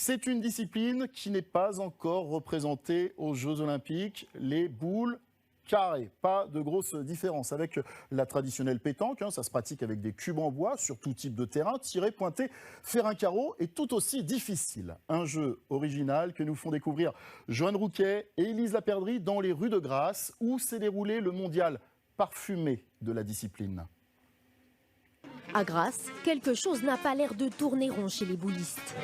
C'est une discipline qui n'est pas encore représentée aux Jeux Olympiques, les boules carrées. Pas de grosse différence avec la traditionnelle pétanque, ça se pratique avec des cubes en bois sur tout type de terrain. Tirer, pointer, faire un carreau est tout aussi difficile. Un jeu original que nous font découvrir Joanne Rouquet et Élise Laperdrie dans les rues de Grasse où s'est déroulé le mondial parfumé de la discipline. À Grasse, quelque chose n'a pas l'air de tourner rond chez les boulistes.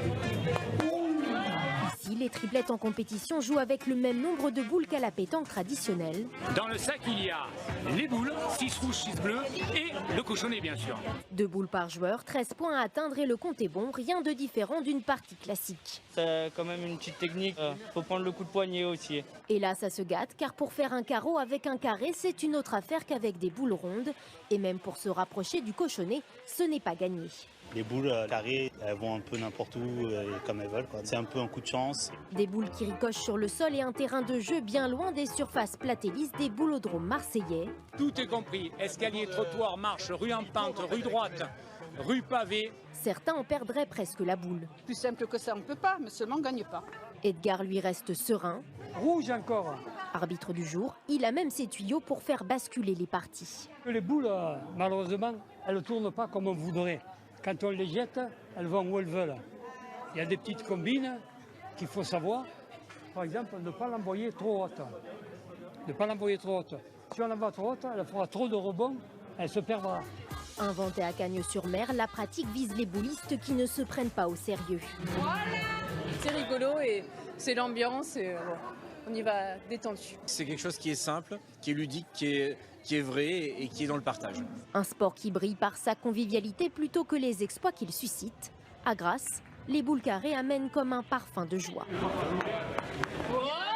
Ici, les triplettes en compétition jouent avec le même nombre de boules qu'à la pétanque traditionnelle. Dans le sac, il y a les boules, 6 rouges, 6 bleus et le cochonnet, bien sûr. 2 boules par joueur, 13 points à atteindre et le compte est bon, rien de différent d'une partie classique. C'est quand même une petite technique, faut prendre le coup de poignet aussi. Et là, ça se gâte, car pour faire un carreau avec un carré, c'est une autre affaire qu'avec des boules rondes. Et même pour se rapprocher du cochonnet, ce n'est pas gagné. Les boules carrées, elles vont un peu n'importe où, comme elles veulent. C'est un peu un coup de chance. Des boules qui ricochent sur le sol et un terrain de jeu bien loin des surfaces plates et lisses des boulodromes marseillais. Tout est compris, escalier, trottoir, marche, rue en pente, rue droite, rue pavée. Certains en perdraient presque la boule. Plus simple que ça, on ne peut pas, mais seulement on ne gagne pas. Edgar lui reste serein. Rouge encore. Arbitre du jour, il a même ses tuyaux pour faire basculer les parties. Les boules, malheureusement, elles ne tournent pas comme on voudrait. Quand on les jette, elles vont où elles veulent. Il y a des petites combines qu'il faut savoir. Par exemple, ne pas l'envoyer trop haute. Ne pas l'envoyer trop haute. Si on l'envoie trop haute, elle fera trop de rebonds, elle se perdra. Inventée à Cagnes-sur-Mer, la pratique vise les boulistes qui ne se prennent pas au sérieux. Voilà, c'est rigolo et c'est l'ambiance et on y va détendu. C'est quelque chose qui est simple, qui est ludique, qui est vrai et qui est dans le partage. Un sport qui brille par sa convivialité plutôt que les exploits qu'il suscite. À Grasse, les boules carrées amènent comme un parfum de joie. Voilà.